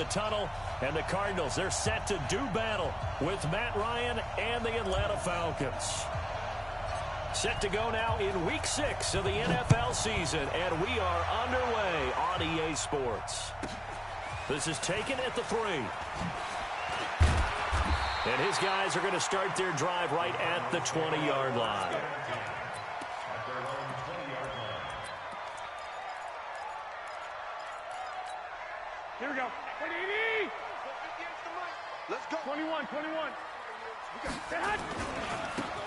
the tunnel, and the Cardinals, they're set to do battle with Matt Ryan and the Atlanta Falcons. Set to go now in Week 6 of the NFL season, and we are underway on EA Sports. This is taken at the 3. And his guys are going to start their drive right at the 20-yard line. Here we go. Let's go. 21.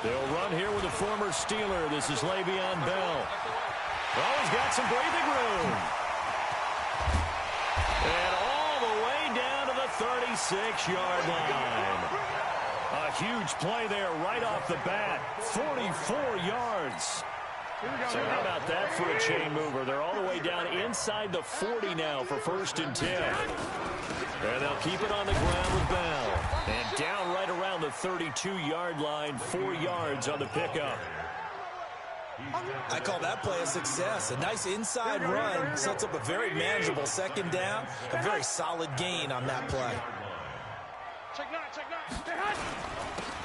They'll run here with a former Steeler. This is Le'Veon Bell. Oh, he's got some breathing room. And all the way down to the 36-yard line. A huge play there right off the bat. 44 yards. So how about that for a chain mover? They're all the way down inside the 40 now for 1st and 10. And they'll keep it on the ground with Bell. And down right around the 32-yard line, 4 yards on the pickup. I call that play a success. A nice inside run sets up a very manageable 2nd down. A very solid gain on that play. Check nine.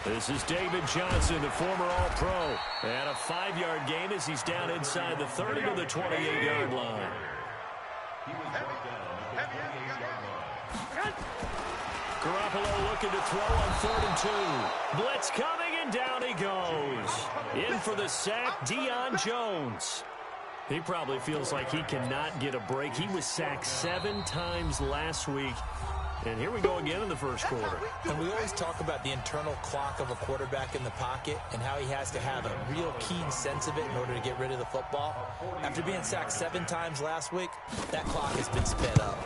This is David Johnson, the former All-Pro. And a 5-yard gain as he's down inside the 30 to the 28-yard line. Garoppolo looking to throw on 3rd and 2. Blitz coming, and down he goes. In for the sack, Deion Jones. He probably feels like he cannot get a break. He was sacked 7 times last week. And here we go again in the first quarter. And we always talk about the internal clock of a quarterback in the pocket and how he has to have a real keen sense of it in order to get rid of the football. After being sacked 7 times last week, that clock has been sped up.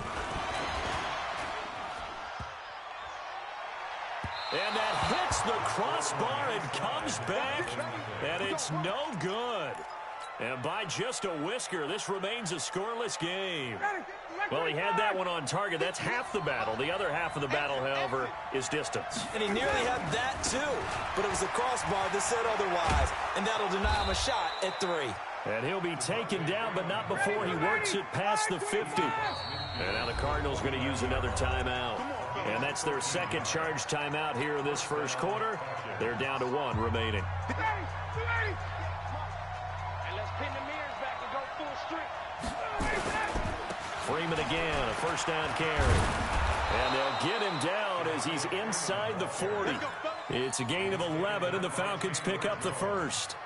And that hits the crossbar and comes back, and it's no good. And by just a whisker, this remains a scoreless game. Well, he had that one on target. That's half the battle. The other half of the battle, however, is distance. And he nearly had that, too. But it was the crossbar that said otherwise. And that'll deny him a shot at 3. And he'll be taken down, but not before he works it past the 50. And now the Cardinals going to use another timeout. And that's their 2nd charge timeout here in this first quarter. They're down to 1 remaining. Freeman again, a 1st down carry. And they'll get him down as he's inside the 40. It's a gain of 11, and the Falcons pick up the 1st.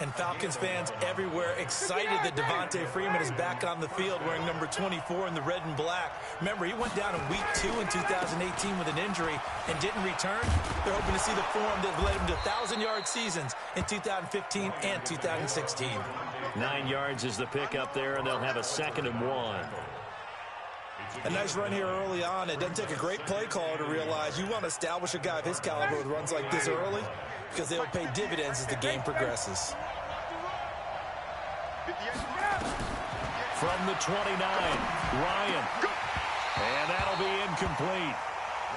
And Falcons fans everywhere excited that Devontae Freeman is back on the field wearing number 24 in the red and black. Remember, he went down in Week 2 in 2018 with an injury and didn't return. They're hoping to see the form that led him to 1,000-yard seasons in 2015 and 2016. 9 yards is the pickup there, and they'll have a 2nd and 1. A nice run here early on. It doesn't take a great play caller to realize you want to establish a guy of his caliber with runs like this early because they'll pay dividends as the game progresses. From the 29, Ryan. And that'll be incomplete.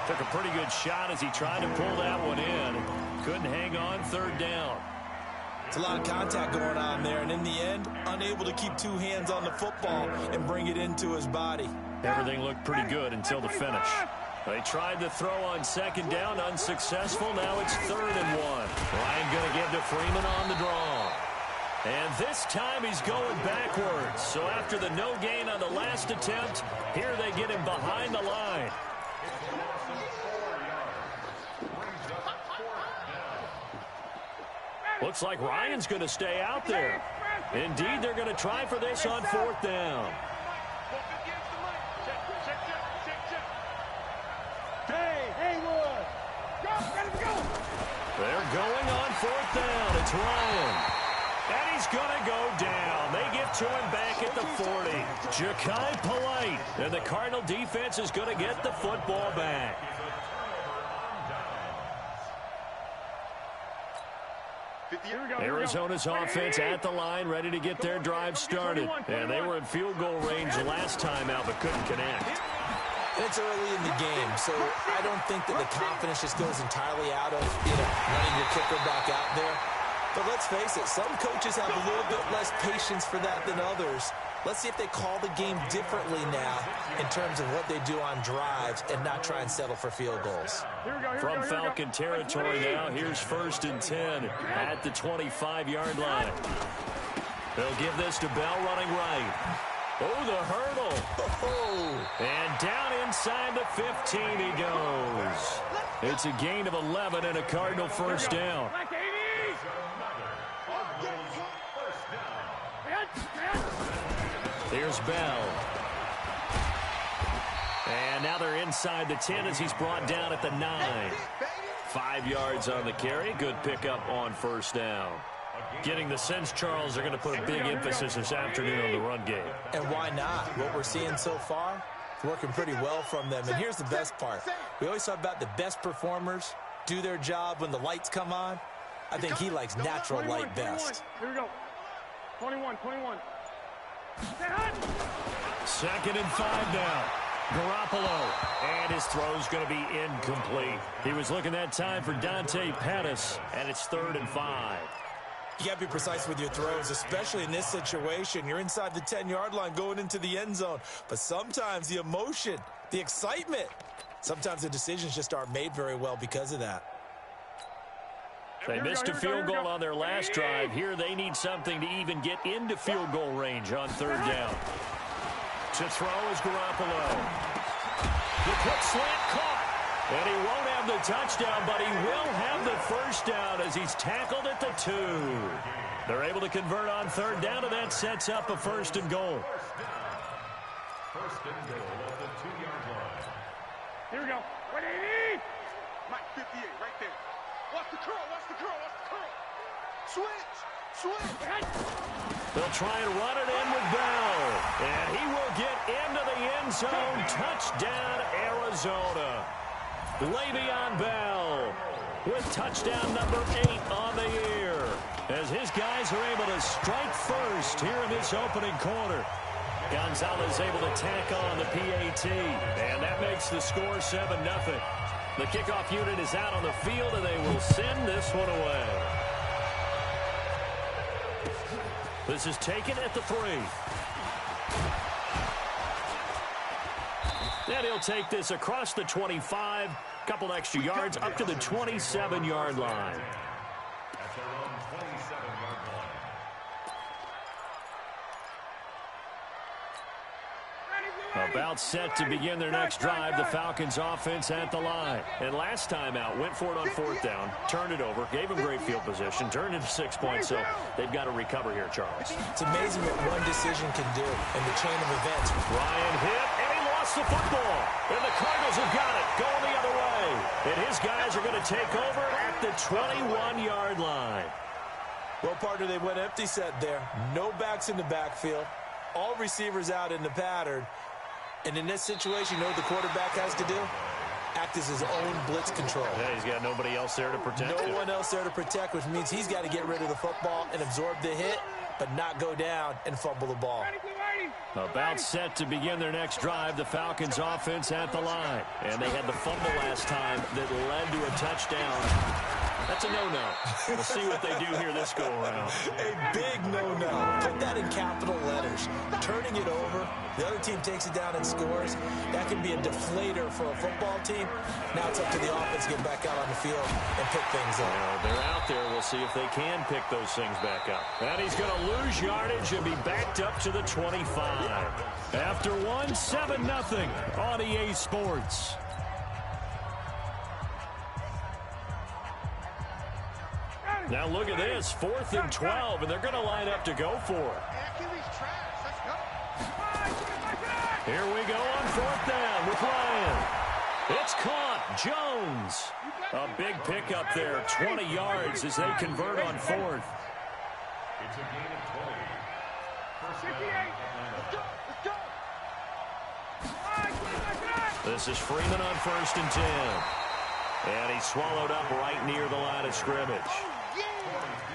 Took a pretty good shot as he tried to pull that one in. Couldn't hang on 3rd down. It's a lot of contact going on there, and in the end, unable to keep 2 hands on the football and bring it into his body. Everything looked pretty good until the finish. They tried to throw on 2nd down, unsuccessful. Now it's 3rd and 1. Ryan going to give to Freeman on the draw. And this time he's going backwards. So after the no gain on the last attempt, here they get him behind the line. Looks like Ryan's going to stay out there. Indeed, they're going to try for this on 4th down. They're going on 4th down. It's Ryan. And he's going to go down. They get to him back at the 40. Ja'Kai Polite. And the Cardinal defense is going to get the football back. Arizona's offense at the line, ready to get their drive started. And they were in field goal range last time out, but couldn't connect. It's early in the game, so I don't think that the confidence just goes entirely out of, running your kicker back out there. But let's face it, some coaches have a little bit less patience for that than others. Let's see if they call the game differently now in terms of what they do on drives and not try and settle for field goals. From Falcon territory now, here's 1st and 10 at the 25-yard line. They'll give this to Bell running right. Oh, the hurdle. Oh. And down inside the 15 he goes. It's a gain of 11 and a Cardinal first down. Here's Bell. And now they're inside the 10 as he's brought down at the 9. 5 yards on the carry. Good pickup on first down. Getting the sense, Charles, they're going to put a big emphasis this afternoon on the run game. And why not? What we're seeing so far, working pretty well from them. And here's the best part. We always talk about the best performers do their job when the lights come on. I think he likes natural light best. Here we go. 21. 2nd and 5 now. Garoppolo. And his throw's going to be incomplete. He was looking that time for Dante Pettis, and it's 3rd and 5. You got to be precise with your throws, especially in this situation. You're inside the 10-yard line going into the end zone. But sometimes the emotion, the excitement, sometimes the decisions just aren't made very well because of that. They missed a field goal on their last drive. Here they need something to even get into field goal range on 3rd down. To throw is Garoppolo. The quick slant caught. And he won't have the touchdown, but he will have the first down as he's tackled at the 2. They're able to convert on 3rd down, and that sets up a 1st and goal. 1st and goal at the 2-yard line. Here we go. 180. Mike 58 right there. Watch the curl. Switch. They'll try and run it in with Bell. And he will get into the end zone. Touchdown, Arizona. Le'Veon Bell with touchdown number 8 on the year as his guys are able to strike first here in this opening quarter. Gonzalez able to tack on the PAT, and that makes the score 7-0. The kickoff unit is out on the field, and they will send this one away. This is taken at the 3. And he'll take this across the 25, couple extra yards, up to the 27-yard line. At their own 27-yard line. About set to begin their next drive, the Falcons offense at the line. And last time out, went for it on 4th down, turned it over, gave them great field position, turned into 6 points, so they've got to recover here, Charles. It's amazing what one decision can do in the chain of events. Ryan hit, and he lost the football. And the Cardinals have got it, going the other way. And his guys are going to take over at the 21-yard line. Well, partner, they went empty set there. No backs in the backfield. All receivers out in the pattern. And in this situation, you know what the quarterback has to do? Act as his own blitz control. Yeah, he's got nobody else there to protect him. No one else there to protect, which means he's got to get rid of the football and absorb the hit, but not go down and fumble the ball. About set to begin their next drive, the Falcons offense at the line. And they had the fumble last time that led to a touchdown. That's a no-no. We'll see what they do here this go-around. A big no-no. Put that in capital letters. Turning it over, the other team takes it down and scores. That can be a deflator for a football team. Now it's up to the offense to get back out on the field and pick things up. Well, they're out there. We'll see if they can pick those things back up. And he's going to lose yardage and be backed up to the 25. After 7-0 on EA Sports. Now look at this, 4th and 12, and they're going to line up to go for it. Here we go on 4th down with Ryan. It's caught. Jones. A big pickup there, 20 yards as they convert on 4th. It's a gain of 20. First down. This is Freeman on 1st and 10. And he's swallowed up right near the line of scrimmage.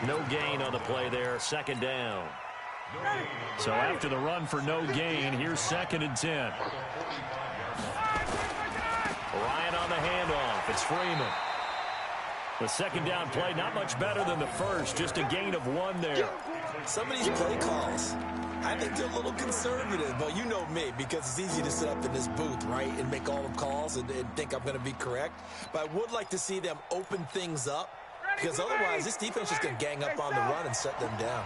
No gain on the play there, 2nd down. So after the run for no gain, here's 2nd and 10. Ryan on the handoff. It's Freeman. The 2nd down play, not much better than the first, just a gain of 1 there. Some of these play calls, I think they're a little conservative, but you know me, because it's easy to sit up in this booth, right, and make all the calls and think I'm going to be correct. But I would like to see them open things up, because otherwise this defense is going to gang up on the run and shut them down.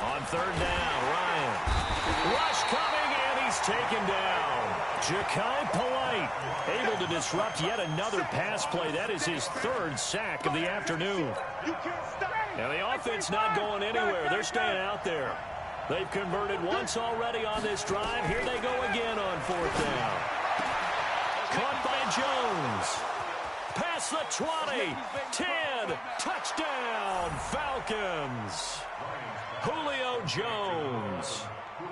On third down, Ryan. Rush coming, and he's taken down. Ja'Kai Polite able to disrupt yet another pass play. That is his third sack of the afternoon. And the offense not going anywhere. They're staying out there. They've converted once already on this drive. Here they go again on fourth down. Caught by Jones. Past the 20, 10, touchdown, Falcons. Julio Jones,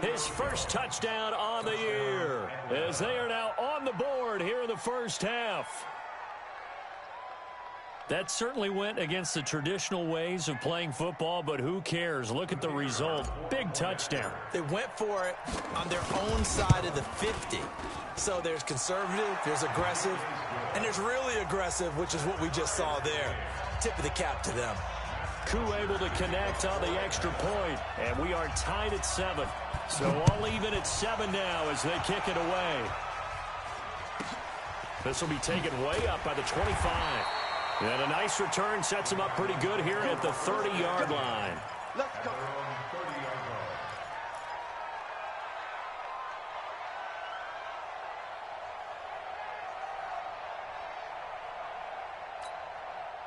his first touchdown on the year, as they are now on the board here in the first half. That certainly went against the traditional ways of playing football, but who cares? Look at the result. Big touchdown. They went for it on their own side of the 50. So there's conservative, there's aggressive, and there's really aggressive, which is what we just saw there. Tip of the cap to them. Koo able to connect on the extra point, and we are tied at 7. So all even at 7 now as they kick it away. This will be taken way up by the 25. And a nice return sets him up pretty good here at the 30-yard line. Let's go.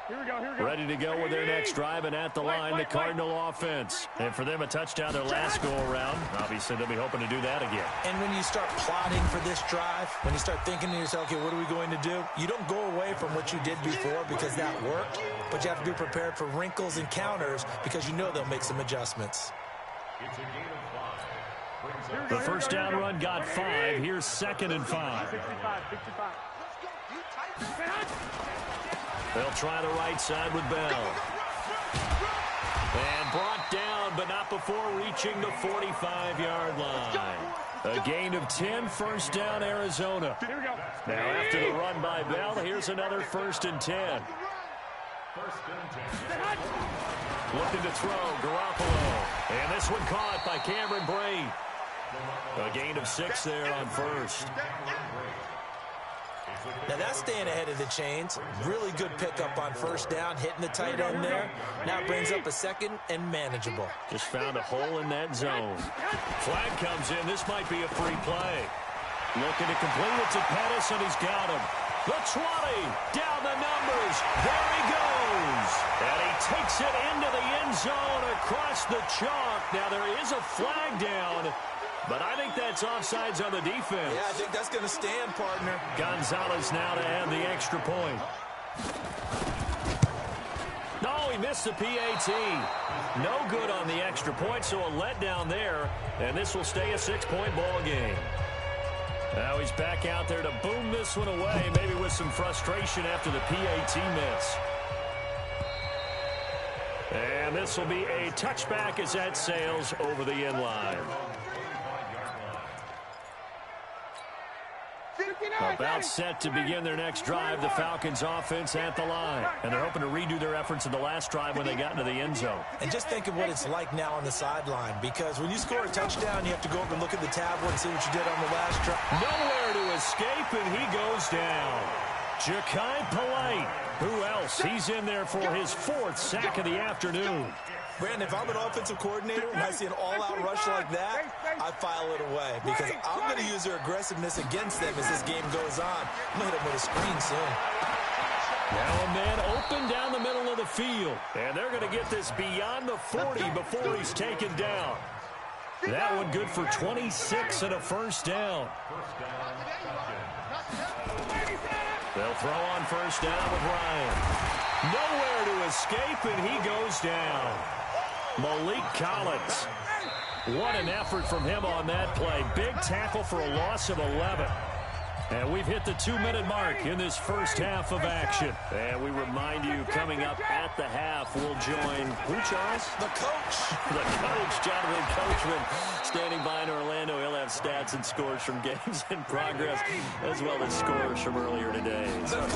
Here we go. Ready to go with their next drive, and at the line, the Cardinal offense. And for them, a touchdown their last go-around. Obviously, they'll be hoping to do that again. And when you start plotting for this drive, when you start thinking to yourself, okay, what are we going to do? You don't go away from what you did before because that worked, but you have to be prepared for wrinkles and counters because you know they'll make some adjustments. It's a gain of 5. The first down run got 5. Here's 2nd and 5. 65. They'll try the right side with Bell. And brought down, but not before reaching the 45-yard line. A gain of 10, first down, Arizona. Here we go. Now after the run by Bell, here's another 1st and 10. Looking to throw, Garoppolo. And this one caught by Cameron Brate. A gain of 6 there on first. Now that's staying ahead of the chains. Really good pickup on first down, hitting the tight end there. Now brings up a 2nd and manageable. Just found a hole in that zone. Flag comes in. This might be a free play. Looking to complete it to Pettis, and he's got him. The 20, down the numbers. There he goes. And he takes it into the end zone across the chalk. Now there is a flag down, but I think that's offsides on the defense. Yeah, I think that's going to stand, partner. Gonzalez now to add the extra point. No, he missed the PAT. No good on the extra point, so a letdown there. And this will stay a 6-point ball game. Now he's back out there to boom this one away, maybe with some frustration after the PAT miss. And this will be a touchback as that sails over the end line. About set to begin their next drive, the Falcons offense at the line. And they're hoping to redo their efforts in the last drive when they got into the end zone. And just think of what it's like now on the sideline, because when you score a touchdown, you have to go over and look at the tablet and see what you did on the last drive. Nowhere to escape, and he goes down. Ja'Kai Polite. Who else? He's in there for his 4th sack of the afternoon. Brandon, if I'm an offensive coordinator and I see an all-out rush like that, I file it away because I'm going to use their aggressiveness against them as this game goes on. I'm going to hit them with a screen soon. Now a man open down the middle of the field, and they're going to get this beyond the 40 before he's taken down. That one good for 26 and a first down. They'll throw on first down with Ryan. Nowhere to escape, and he goes down. Malik Collins. What an effort from him on that play. Big tackle for a loss of 11. And we've hit the 2-minute mark in this first half of action. And we remind you, coming up at the half, we'll join, who, Charles? The coach. The coach, Jonathan Coachman, standing by in Orlando. He'll have stats and scores from games in progress, as well as scores from earlier today. So, we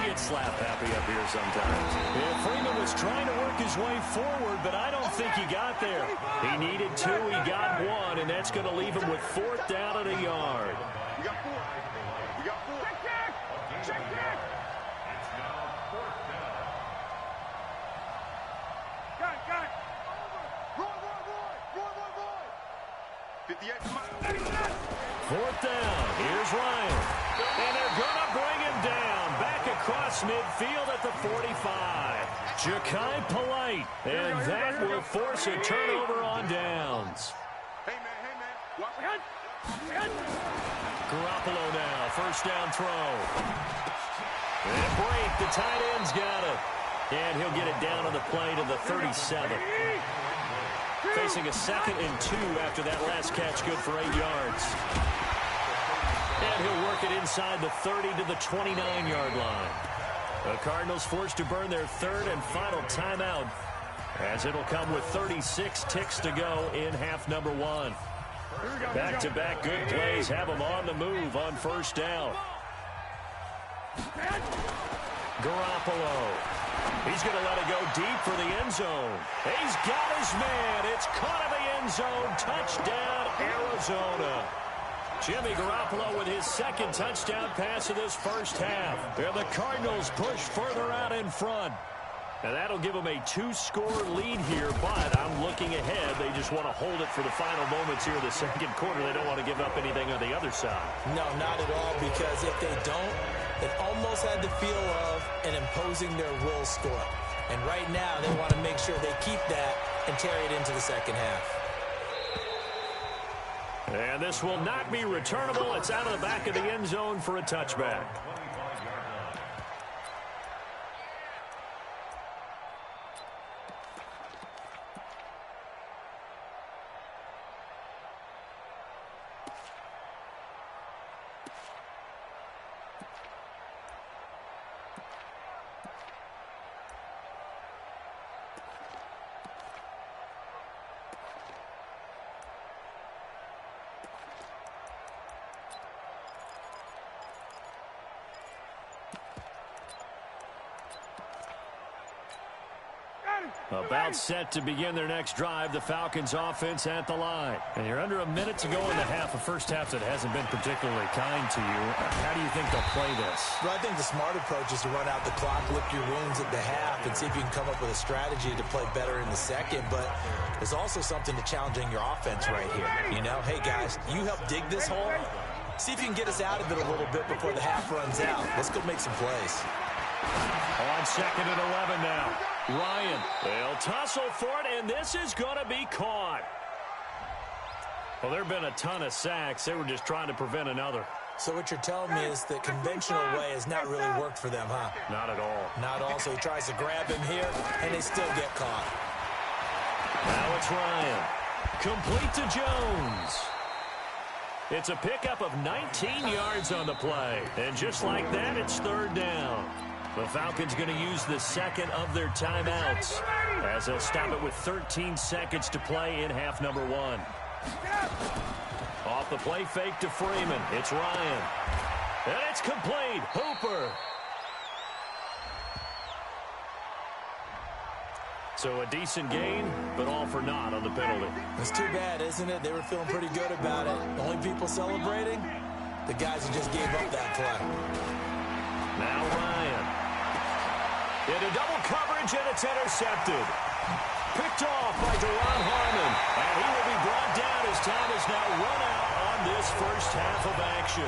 get slap happy up here sometimes. Yeah, Freeman was trying to work his way forward, but I don't think he got there. He needed 2, he got 1, and that's going to leave him with 4th down at a yard. We got 4. We got 4. Check back. Check back. It's now 4th down. Got it. Roy. 58. Come on. 4th down. Here's Ryan. And they're going to bring him down. Back across midfield at the 45. Ja'Kai Polite. And that will force a turnover on downs. Hey, man. Watch it. Garoppolo now. 1st down throw. And break. The tight end's got it. And he'll get it down on the play to the 37. Facing a 2nd and 2 after that last catch, good for 8 yards. And he'll work it inside the 30 to the 29-yard line. The Cardinals forced to burn their 3rd and final timeout, as it'll come with 36 ticks to go in half number 1. Back-to-back good plays have them on the move on 1st down. Garoppolo. He's going to let it go deep for the end zone. He's got his man. It's caught in the end zone. Touchdown, Arizona. Jimmy Garoppolo with his 2nd touchdown pass of this 1st half. And the Cardinals push further out in front. And that'll give them a 2-score lead here, but I'm looking ahead. They just want to hold it for the final moments here in the 2nd quarter. They don't want to give up anything on the other side. No, not at all, because if they don't, it almost had the feel of an imposing their will score. And right now, they want to make sure they keep that and carry it into the 2nd half. And this will not be returnable. It's out of the back of the end zone for a touchback. About set to begin their next drive, the Falcons offense at the line. And you're under a minute to go in the half, a first half that hasn't been particularly kind to you. How do you think they'll play this? Well, I think the smart approach is to run out the clock, lick your wounds at the half, and see if you can come up with a strategy to play better in the 2nd. But there's also something to challenging your offense right here. You know, hey, guys, you help dig this hole. See if you can get us out of it a little bit before the half runs out. Let's go make some plays. On 2nd and 11 now. Ryan, they'll tussle for it, and this is going to be caught. Well, there have been a ton of sacks. They were just trying to prevent another. So what you're telling me is the conventional way has not really worked for them, huh? Not at all. Not at all. So he tries to grab him here, and they still get caught. Now it's Ryan. Complete to Jones. It's a pickup of 19 yards on the play. And just like that, it's 3rd down. The Falcons going to use the 2nd of their timeouts, as they'll stop it with 13 seconds to play in half number 1. Off the play fake to Freeman. It's Ryan. And it's complete. Hooper. So a decent gain, but all for naught on the penalty. It's too bad, isn't it? They were feeling pretty good about it. The only people celebrating, the guys who just gave up that play. Now Ryan. Into double coverage, and it's intercepted. Picked off by Deron Harmon. And he will be brought down as time is now run out on this 1st half of action.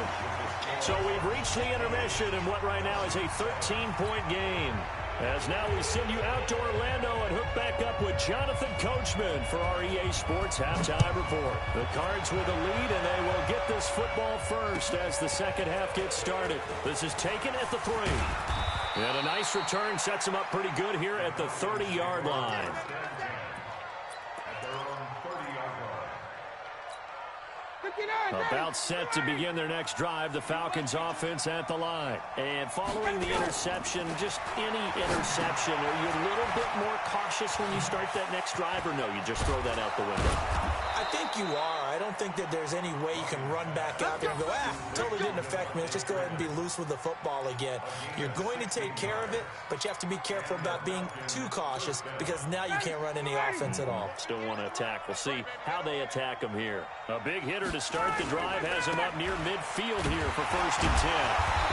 So we've reached the intermission in what right now is a 13-point game. As now we send you out to Orlando and hook back up with Jonathan Coachman for our EA Sports Halftime Report. The Cards with a lead, and they will get this football first as the 2nd half gets started. This is taken at the 3. And a nice return sets them up pretty good here at the 30-yard line. At their own 30-yard line. About set to begin their next drive, the Falcons offense at the line. And following the interception, just any interception, are you a little bit more cautious when you start that next drive, or no, you just throw that out the window? I think you are. I don't think that there's any way you can run back out there and go, totally didn't affect me. Let's just go ahead and be loose with the football again. You're going to take care of it, but you have to be careful about being too cautious because now you can't run any offense at all. Still want to attack. We'll see how they attack him here. A big hitter to start the drive has him up near midfield here for 1st and 10.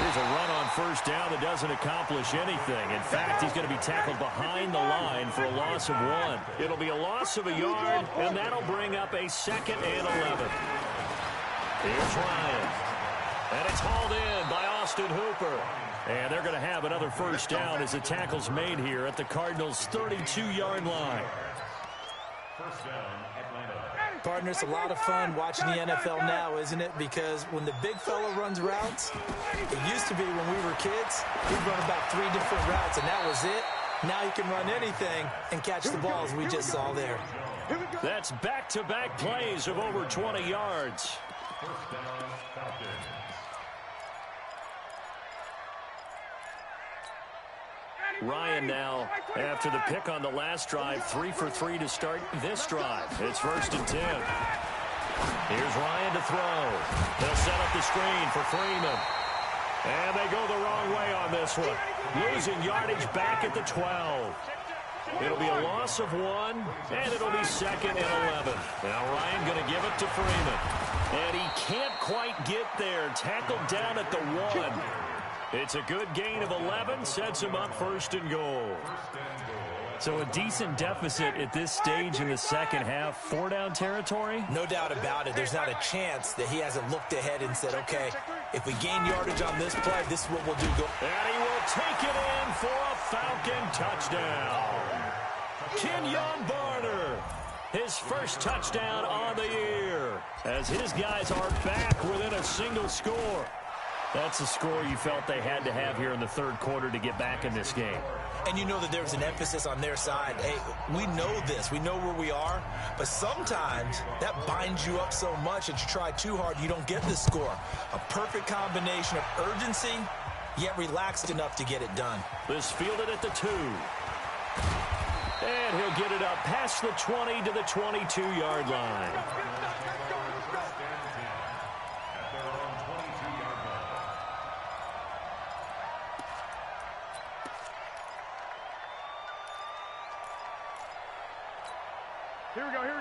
Here's a run on 1st down that doesn't accomplish anything. In fact, he's going to be tackled behind the line for a loss of 1. It'll be a loss of a yard, and that'll bring up a 2nd and 11. Here's Ryan. And it's hauled in by Austin Hooper. And they're going to have another 1st down as the tackle's made here at the Cardinals' 32-yard line. 1st down, Atlanta. Partner, it's a lot of fun watching the NFL now, isn't it? Because when the big fella runs routes, it used to be when we were kids, he'd run about 3 different routes, and that was it. Now he can run anything and catch the balls we just saw there. That's back-to-back plays of over 20 yards. 1st down, Falcons. Ryan now, after the pick on the last drive, 3 for 3 to start this drive. It's 1st and 10. Here's Ryan to throw. They'll set up the screen for Freeman. And they go the wrong way on this one. Losing yardage back at the 12. It'll be a loss of 1, and it'll be 2nd and 11. Now Ryan going to give it to Freeman. And he can't quite get there. Tackled down at the 1. It's a good gain of 11, sets him up 1st and goal. So a decent deficit at this stage in the second half. 4-down territory? No doubt about it. There's not a chance that he hasn't looked ahead and said, okay, if we gain yardage on this play, this is what we'll do. And he will take it in for a Falcon touchdown. Kenyon Barner, his 1st touchdown on the year, as his guys are back within a single score. That's a score you felt they had to have here in the 3rd quarter to get back in this game. And you know that there's an emphasis on their side. Hey, we know this. We know where we are. But sometimes that binds you up so much that you try too hard, you don't get this score. A perfect combination of urgency, yet relaxed enough to get it done. This fielded at the 2. And he'll get it up past the 20 to the 22-yard line.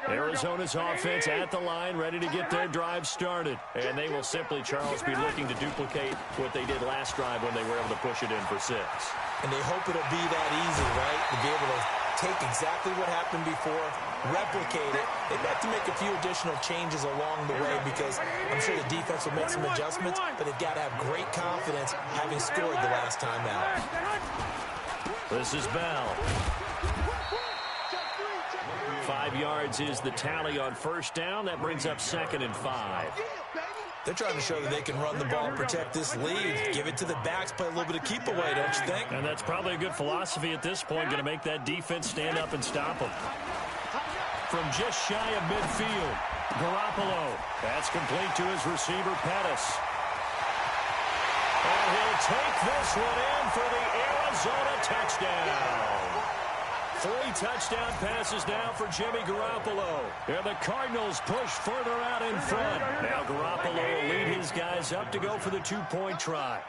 Arizona's offense at the line, ready to get their drive started. And they will simply, Charles, be looking to duplicate what they did last drive when they were able to push it in for 6. And they hope it'll be that easy, right? To be able to take exactly what happened before, replicate it. They've got to make a few additional changes along the way because I'm sure the defense will make some adjustments, but they've got to have great confidence having scored the last time out. This is Bell. 5 yards is the tally on 1st down. That brings up 2nd and 5. They're trying to show that they can run the ball and protect this lead. Give it to the backs, play a little bit of keep away, don't you think? And that's probably a good philosophy at this point, going to make that defense stand up and stop them. From just shy of midfield, Garoppolo. That's complete to his receiver, Pettis. And he'll take this one in for the Arizona touchdown. 3 touchdown passes now for Jimmy Garoppolo. And the Cardinals push further out in front. Now Garoppolo will lead his guys up to go for the 2-point try.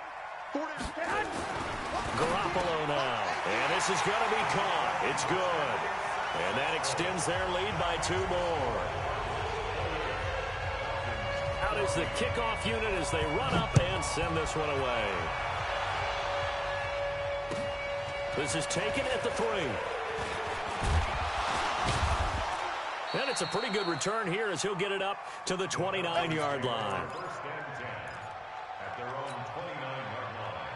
Garoppolo now. And this is going to be caught. It's good. And that extends their lead by 2 more. Out is the kickoff unit as they run up and send this one away. This is taken at the 3. And it's a pretty good return here as he'll get it up to the 29-yard line. 1st and 10 at their own 29-yard line.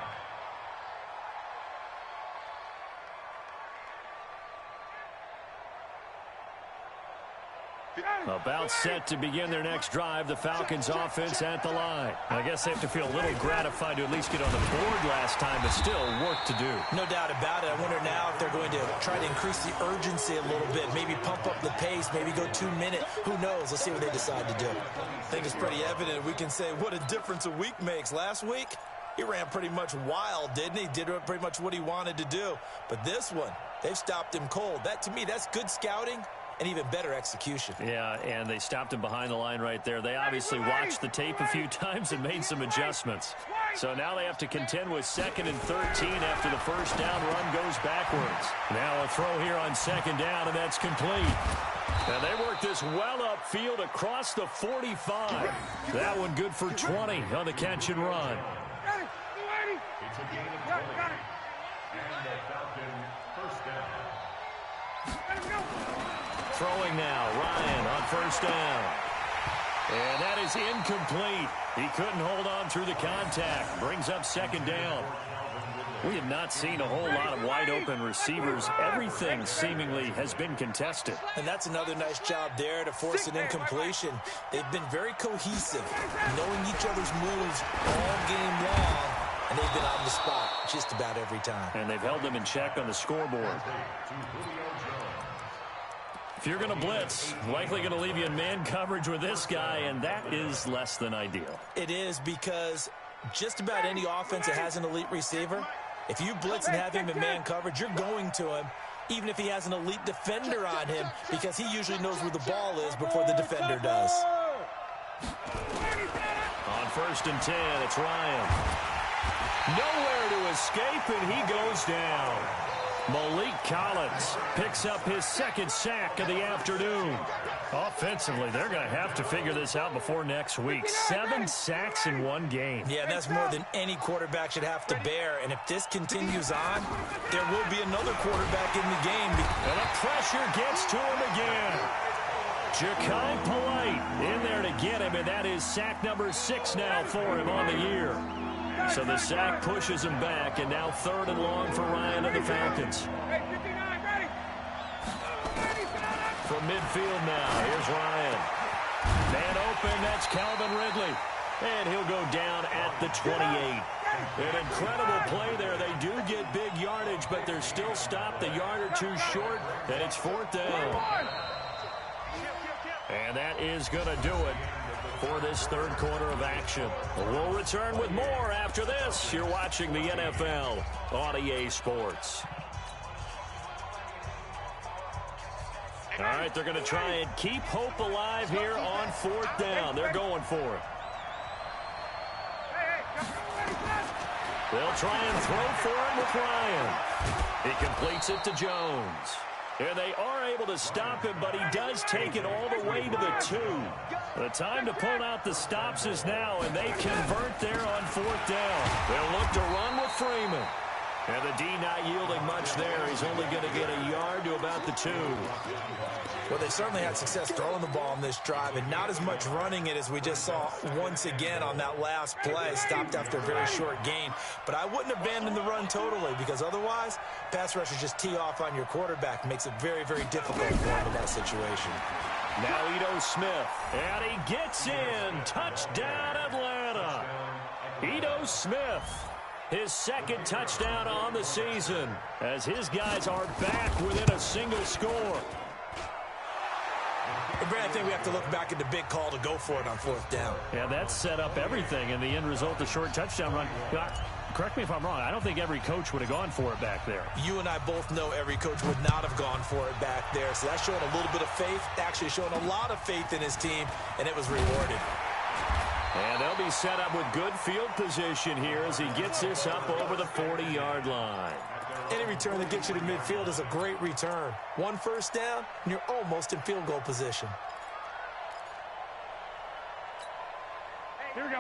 About set to begin their next drive, the Falcons offense at the line. I guess they have to feel a little gratified to at least get on the board last time, but still work to do. No doubt about it. I wonder now if they're going to try to increase the urgency a little bit, maybe pump up the pace, maybe go 2 minutes. Who knows? Let's see what they decide to do. I think it's pretty evident. We can say what a difference a week makes. Last week, he ran pretty much wild, didn't he? Did pretty much what he wanted to do. But this one, they've stopped him cold. That, to me, that's good scouting and even better execution. Yeah, and they stopped him behind the line right there. They obviously watched the tape a few times and made some adjustments. So now they have to contend with 2nd and 13 after the first down run goes backwards. Now a throw here on 2nd down, and that's complete. And they work this well upfield across the 45. That one good for 20 on the catch and run. It's a gain of 20. And the Falcon first down. Throwing now, Ryan on first down. And that is incomplete. He couldn't hold on through the contact. Brings up 2nd down. We have not seen a whole lot of wide-open receivers. Everything seemingly has been contested. And that's another nice job there to force an incompletion. They've been very cohesive, knowing each other's moves all game long, and they've been on the spot just about every time. And they've held them in check on the scoreboard. If you're going to blitz, likely going to leave you in man coverage with this guy, and that is less than ideal. It is, because just about any offense that has an elite receiver, if you blitz and have him in man coverage, you're going to him, even if he has an elite defender on him, because he usually knows where the ball is before the defender does. On 1st and 10, it's Ryan. Nowhere to escape, and he goes down. Malik Collins picks up his 2nd sack of the afternoon. Offensively, they're going to have to figure this out before next week. 7 sacks in one game. Yeah, that's more than any quarterback should have to bear. And if this continues on, there will be another quarterback in the game. And the pressure gets to him again. Ja'Kai Polite in there to get him, and that is sack number 6 now for him on the year. So the sack pushes him back, and now 3rd and long for Ryan and the Falcons. From midfield now, here's Ryan. Man open, that's Calvin Ridley. And he'll go down at the 28. An incredible play there. They do get big yardage, but they're still stopped a yard or two short, and it's 4th down. And that is going to do it for this 3rd quarter of action. We'll return with more after this. You're watching the NFL on EA Sports. All right, they're going to try and keep hope alive here on 4th down. They're going for it. They'll try and throw for it with Ryan. He completes it to Jones. And they are able to stop him, but he does take it all the way to the 2. The time to pull out the stops is now, and they convert there on 4th down. They'll look to run with Freeman. And the D not yielding much there. He's only going to get a yard to about the 2. Well, they certainly had success throwing the ball on this drive, and not as much running it as we just saw once again on that last play. Stopped after a very short gain. But I wouldn't abandon the run totally, because otherwise, pass rushers just tee off on your quarterback. Makes it very, very difficult for him in that situation. Now Ito Smith, and he gets in. Touchdown, Atlanta. Ito Smith, his 2nd touchdown on the season, as his guys are back within a single score. But Brad, I think we have to look back at the big call to go for it on 4th down. Yeah, that set up everything in the end result, the short touchdown run. Correct me if I'm wrong. I don't think every coach would have gone for it back there. You and I both know every coach would not have gone for it back there. So that's showing a little bit of faith, actually showing a lot of faith in his team, and it was rewarded. And they'll be set up with good field position here as he gets this up over the 40-yard line. Any return that gets you to midfield is a great return. 1 first down, and you're almost in field goal position.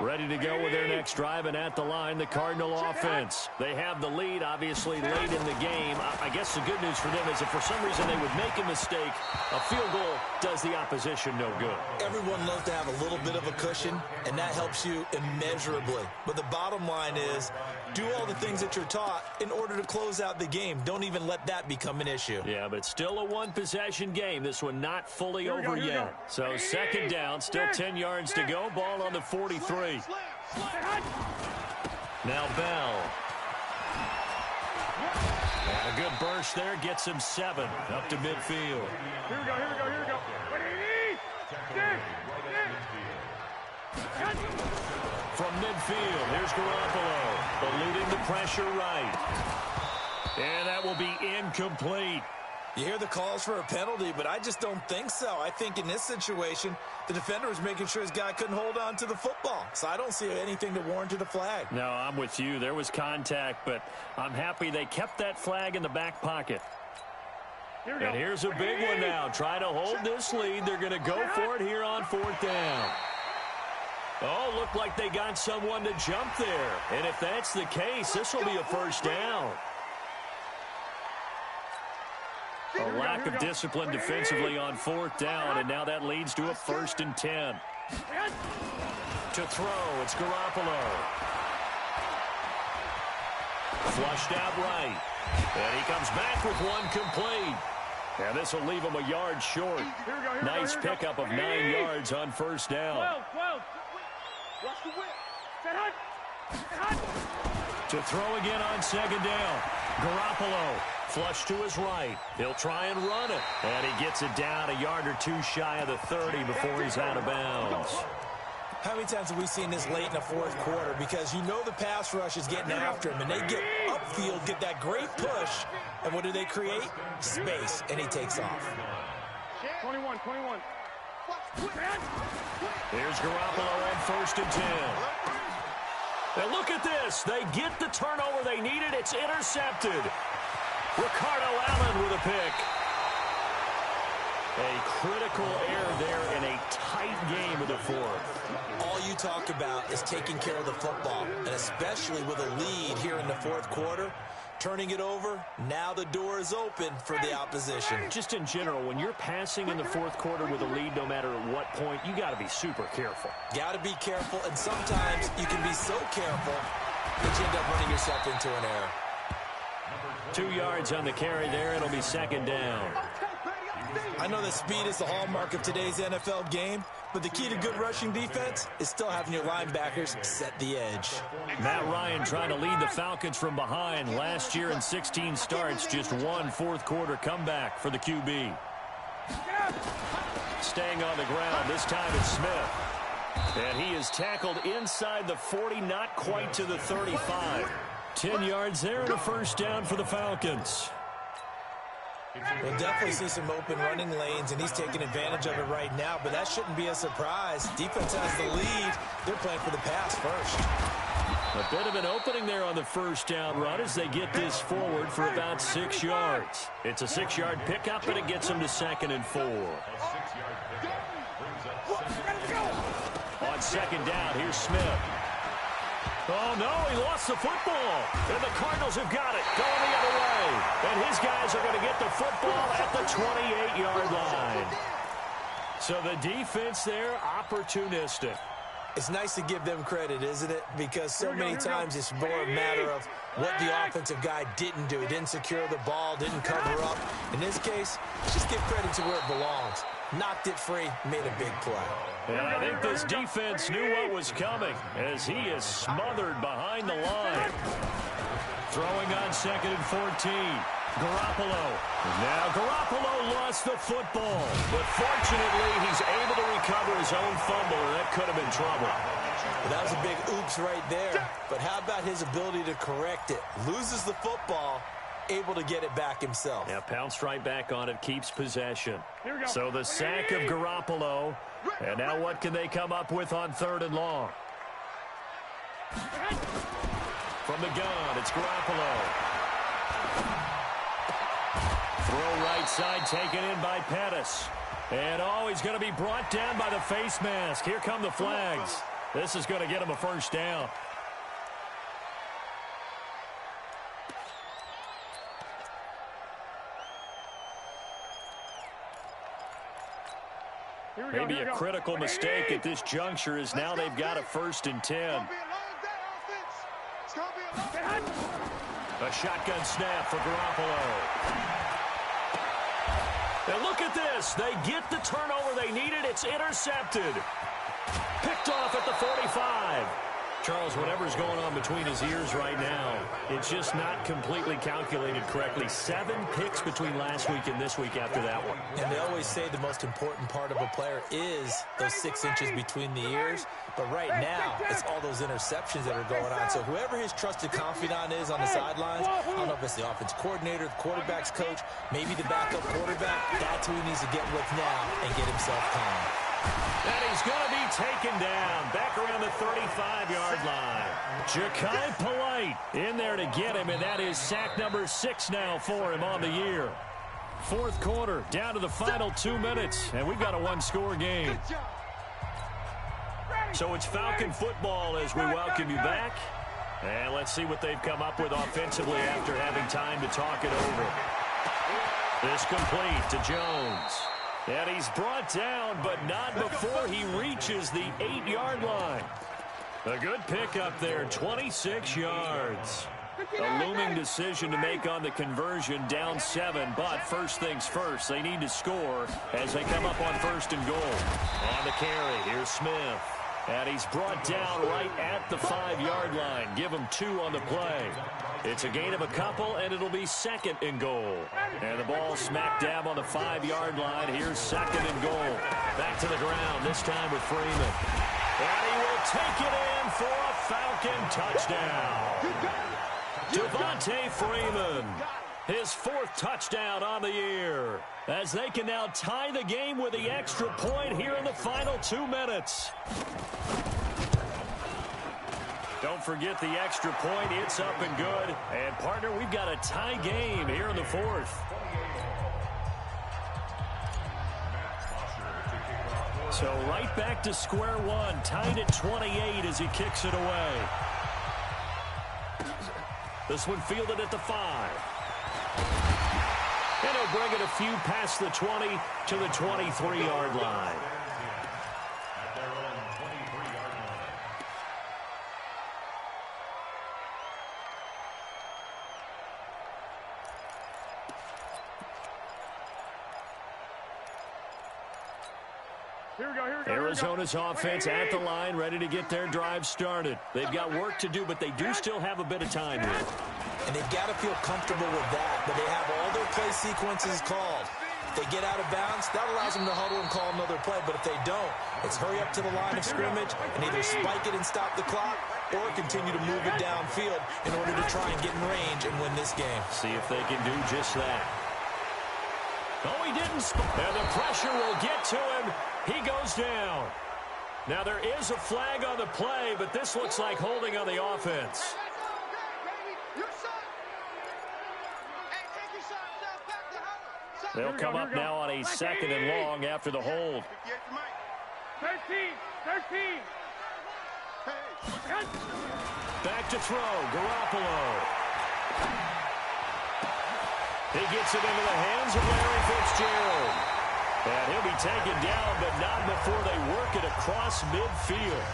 Ready to go with their next drive, and at the line, the Cardinal offense. They have the lead, obviously, late in the game. I guess the good news for them is if for some reason they would make a mistake, a field goal does the opposition no good. Everyone loves to have a little bit of a cushion, and that helps you immeasurably. But the bottom line is, Do all the things that you're taught in order to close out the game. Don't even let that become an issue. Yeah, but still a one-possession game. This one not fully over yet. So second down, still 10 yards to go. Ball on the 43. Now Bell. And a good burst there. Gets him 7 up to midfield. Here we go, here we go, here we go. From midfield, here's Garoppolo, eluding the pressure right. And that will be incomplete. You hear the calls for a penalty, but I just don't think so. I think in this situation, the defender was making sure his guy couldn't hold on to the football. So I don't see anything to warrant a flag. No, I'm with you. There was contact, but I'm happy they kept that flag in the back pocket. And here's a big one now. Try to hold this lead. They're going to go for it here on 4th down. Oh, looked like they got someone to jump there. And if that's the case, this will be a first down. A lack of discipline defensively on 4th down, and now that leads to a 1st and 10. To throw, it's Garoppolo. Flushed out right. And he comes back with one complete. And this will leave him a yard short. Nice pickup of 9 yards on 1st down. 12. Watch the whip. To throw again on 2nd down. Garoppolo flush to his right. He'll try and run it. And he gets it down a yard or 2 shy of the 30 before he's out of bounds. How many times have we seen this late in the 4th quarter? Because you know the pass rush is getting after him, and they get upfield, get that great push, and what do they create? Space, and he takes off. 21. Here's Garoppolo on 1st and 10. And look at this. They get the turnover they needed. It's intercepted. Ricardo Allen with a pick. A critical error there in a tight game of the 4th. All you talk about is taking care of the football, and especially with a lead here in the 4th quarter, turning it over, now the door is open for the opposition. Just in general, when you're passing in the 4th quarter with a lead, no matter at what point, you got to be super careful. Got to be careful, and sometimes you can be so careful that you end up running yourself into an error. 2 yards on the carry there. It'll be 2nd down. I know that speed is the hallmark of today's NFL game, but the key to good rushing defense is still having your linebackers set the edge. Matt Ryan trying to lead the Falcons from behind. Last year in 16 starts, just 1 4th quarter comeback for the QB. Staying on the ground, this time it's Smith. And he is tackled inside the 40, not quite to the 35. 10 yards there and a 1st down for the Falcons. We'll definitely see some open running lanes, and he's taking advantage of it right now, but that shouldn't be a surprise. Defense has the lead. They're playing for the pass first. A bit of an opening there on the 1st down run as they get this forward for about 6 yards. It's a 6-yard pickup, and it gets them to 2nd and 4. On 2nd down, here's Smith. Oh, no, he lost the football. And the Cardinals have got it, going the other way. And his guys are going to get the football at the 28-yard line. So the defense there, opportunistic. It's nice to give them credit, isn't it? Because so many times it's more a matter of what the offensive guy didn't do. He didn't secure the ball, didn't cover up. In this case, just give credit to where it belongs. Knocked it free, made a big play. And I think this defense knew what was coming as he is smothered behind the line. Throwing on 2nd and 14. Garoppolo. Now Garoppolo lost the football, but fortunately he's able to recover his own fumble, and that could have been trouble. Well, that was a big oops right there, but how about his ability to correct it? Loses the football, able to get it back himself. Yeah, pounced right back on it, keeps possession. So the sack of Garoppolo, and now what can they come up with on 3rd and long? From the gun, it's Garoppolo. Throw right side taken in by Pettis. And oh, he's going to be brought down by the face mask. Here come the flags. This is going to get him a 1st down. Maybe a critical mistake at this juncture is now they've got a 1st and 10. A shotgun snap for Garoppolo. And look at this. They get the turnover they needed. It's intercepted. Picked off at the 45. Charles, whatever's going on between his ears right now, it's just not completely calculated correctly. 7 picks between last week and this week after that one. And they always say the most important part of a player is those 6 inches between the ears. But right now, it's all those interceptions that are going on. So whoever his trusted confidant is on the sidelines, I don't know if it's the offense coordinator, the quarterback's coach, maybe the backup quarterback, that's who he needs to get with now and get himself calm. And he's going to be taken down back around the 35-yard line. Ja'Kai Polite in there to get him, and that is sack number 6 now for him on the year. Fourth quarter, down to the final 2 minutes, and we've got a one-score game. So it's Falcon football as we welcome you back. And let's see what they've come up with offensively after having time to talk it over. This complete to Jones. And he's brought down, but not before he reaches the 8-yard line. A good pickup there, 26 yards. A looming decision to make on the conversion, down 7, but first things first, they need to score as they come up on 1st and goal. On the carry, here's Smith. And he's brought down right at the 5-yard line. Give him 2 on the play. It's a gain of a couple, and it'll be 2nd and goal. And the ball smack dab on the 5-yard line. Here's 2nd and goal. Back to the ground, this time with Freeman. And he will take it in for a Falcon touchdown. Devontae Freeman, his 4th touchdown on the year, as they can now tie the game with the extra point here in the final 2 minutes. Don't forget the extra point. It's up and good. And, partner, we've got a tie game here in the 4th. So right back to square one, tied at 28 as he kicks it away. This one fielded at the 5. And he'll bring it a few past the 20 to the 23-yard line. Arizona's offense at the line, ready to get their drive started. They've got work to do, but they do still have a bit of time here. And they've got to feel comfortable with that, but they have all their play sequences called. If they get out of bounds, that allows them to huddle and call another play, but if they don't, it's hurry up to the line of scrimmage and either spike it and stop the clock or continue to move it downfield in order to try and get in range and win this game. See if they can do just that. Oh, he didn't. And the pressure will get to him. He goes down. Now, there is a flag on the play, but this looks like holding on the offense. They'll come up now on a 2nd and long after the hold. 13. Back to throw, Garoppolo. He gets it into the hands of Larry Fitzgerald. And he'll be taken down, but not before they work it across midfield.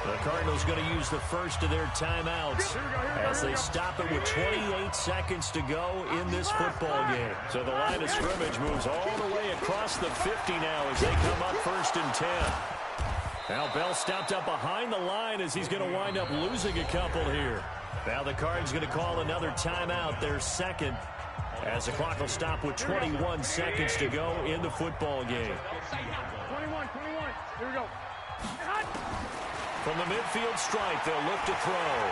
The Cardinals going to use the first of their timeouts as they stop it with 28 seconds to go in this football game. So the line of scrimmage moves all the way across the 50 now as they come up 1st and 10. Now Bell stopped up behind the line as he's going to wind up losing a couple here. Now the Cards going to call another timeout, their 2nd, as the clock will stop with 21 seconds to go in the football game. 21. Here we go. From the midfield stripe, they'll look to throw.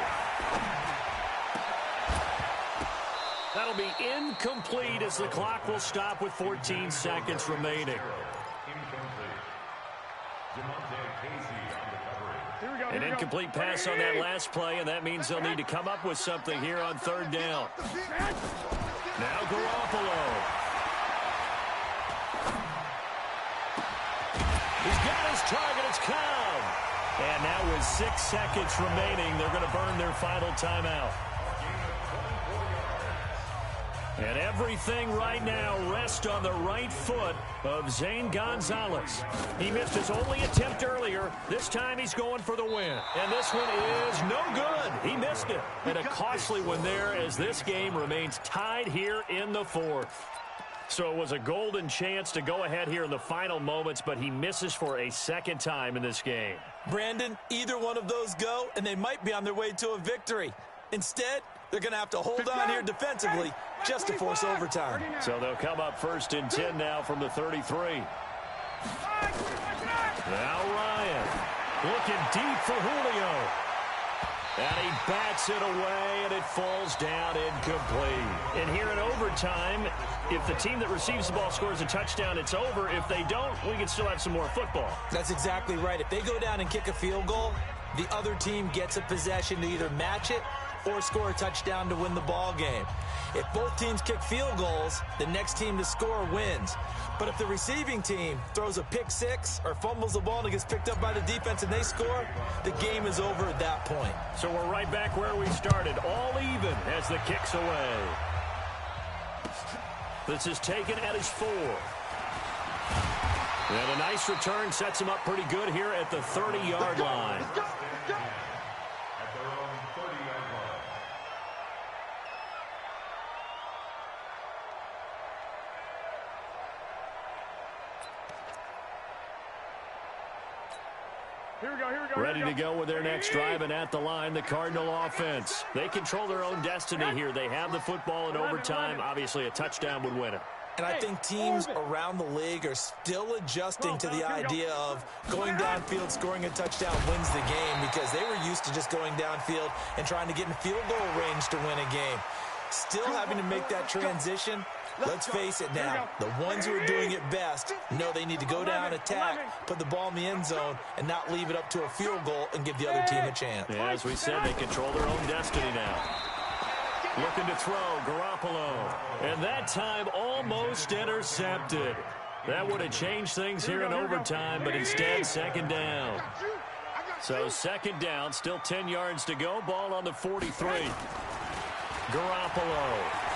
That'll be incomplete as the clock will stop with 14 seconds remaining. An incomplete pass on that last play, and that means they'll need to come up with something here on 3rd down. Now Garoppolo. He's got his target. It's Cobb. And now with 6 seconds remaining, they're going to burn their final timeout. And everything right now rests on the right foot of Zane Gonzalez. He missed his only attempt earlier. This time he's going for the win. And this one is no good. He missed it. And a costly one there as this game remains tied here in the fourth. So it was a golden chance to go ahead here in the final moments, but he misses for a second time in this game. Brandon, either one of those go, and they might be on their way to a victory. Instead, they're going to have to hold on here defensively just to force overtime. So they'll come up 1st and 10 now from the 33. Now Ryan looking deep for Julio. And he bats it away, and it falls down incomplete. And here in overtime, if the team that receives the ball scores a touchdown, it's over. If they don't, we can still have some more football. That's exactly right. If they go down and kick a field goal, the other team gets a possession to either match it or score a touchdown to win the ball game. If both teams kick field goals, the next team to score wins. But if the receiving team throws a pick six or fumbles the ball and it gets picked up by the defense and they score, the game is over at that point. So we're right back where we started, all even as the kick's away. This is taken at his 4. And a nice return sets him up pretty good here at the 30-yard line. Ready to go with their next drive, and at the line, the Cardinal offense. They control their own destiny here. They have the football in overtime. Obviously, a touchdown would win it. And I think teams around the league are still adjusting to the idea of going downfield, scoring a touchdown wins the game, because they were used to just going downfield and trying to get in field goal range to win a game. Still having to make that transition. Let's face it now, the ones who are doing it best know they need to go down, attack, put the ball in the end zone, and not leave it up to a field goal and give the other team a chance. Yeah, as we said, they control their own destiny now. Looking to throw, Garoppolo. And that time almost intercepted. That would have changed things here in overtime, but instead, second down. So second down, still 10 yards to go. Ball on the 43. Garoppolo.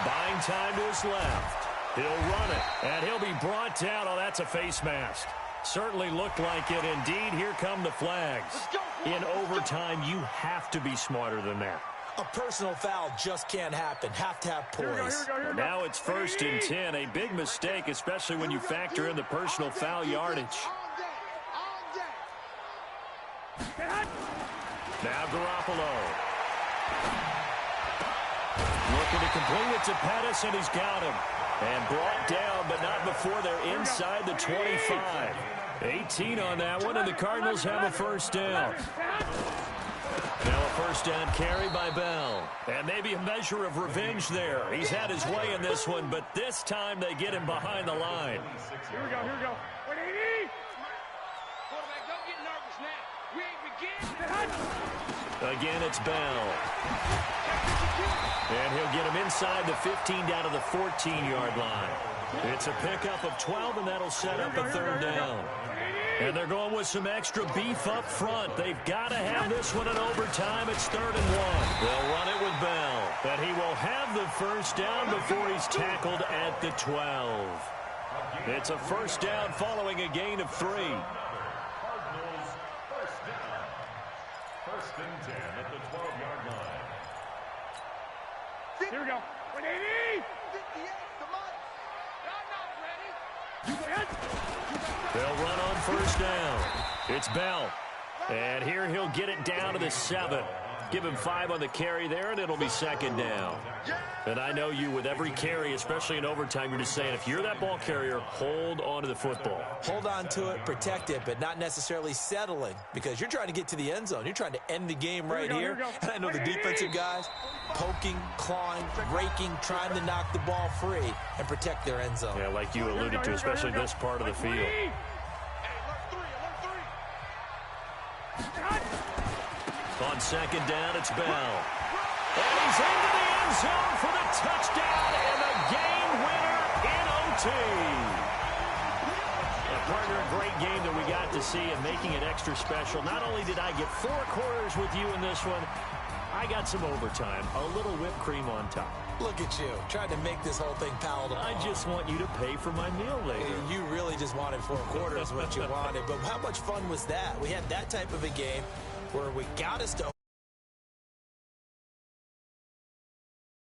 Buying time to his left. He'll run it, and he'll be brought down. Oh, that's a face mask. Certainly looked like it. Indeed, here come the flags. In overtime, you have to be smarter than that. A personal foul just can't happen. Have to have poise. Now it's 1st and 10. A big mistake, especially when you factor in the personal foul yardage. Now Garoppolo. Looking to complete it to Pettis, and he's got him. And brought down, but not before they're inside the 25. 18 on that one, and the Cardinals have a first down. Now a first down carry by Bell. And maybe a measure of revenge there. He's had his way in this one, but this time they get him behind the line. Here we go, here we go. 180! Quarterback, don't get nervous now. We ain't beginning. Again, it's Bell. And he'll get him inside the 15 down to the 14-yard line. It's a pickup of 12, and that'll set up a third down. And they're going with some extra beef up front. They've got to have this one in overtime. It's 3rd and 1. They'll run it with Bell. And he will have the first down before he's tackled at the 12. It's a first down following a gain of 3. Cardinals first down. 1st and 10 at the 12-yard line. Here we go. 180! They'll run on first down. It's Bell. And here he'll get it down to the 7. Give him 5 on the carry there, and it'll be second down. And I know you, with every carry, especially in overtime, you're just saying, if you're that ball carrier, hold on to the football. Hold on to it, protect it, but not necessarily settling, because you're trying to get to the end zone. You're trying to end the game right here. And I know the defensive guys poking, clawing, raking, trying to knock the ball free and protect their end zone. Yeah, like you alluded to, especially this part of the field. On second down, it's Bell. And he's into the end zone for the touchdown and the game winner in OT. Partner, a great game that we got to see and making it extra special. Not only did I get 4 quarters with you in this one, I got some overtime, a little whipped cream on top. Look at you, trying to make this whole thing palatable. I just want you to pay for my meal later. You really just wanted 4 quarters what you wanted. But how much fun was that? We had that type of a game where we got us to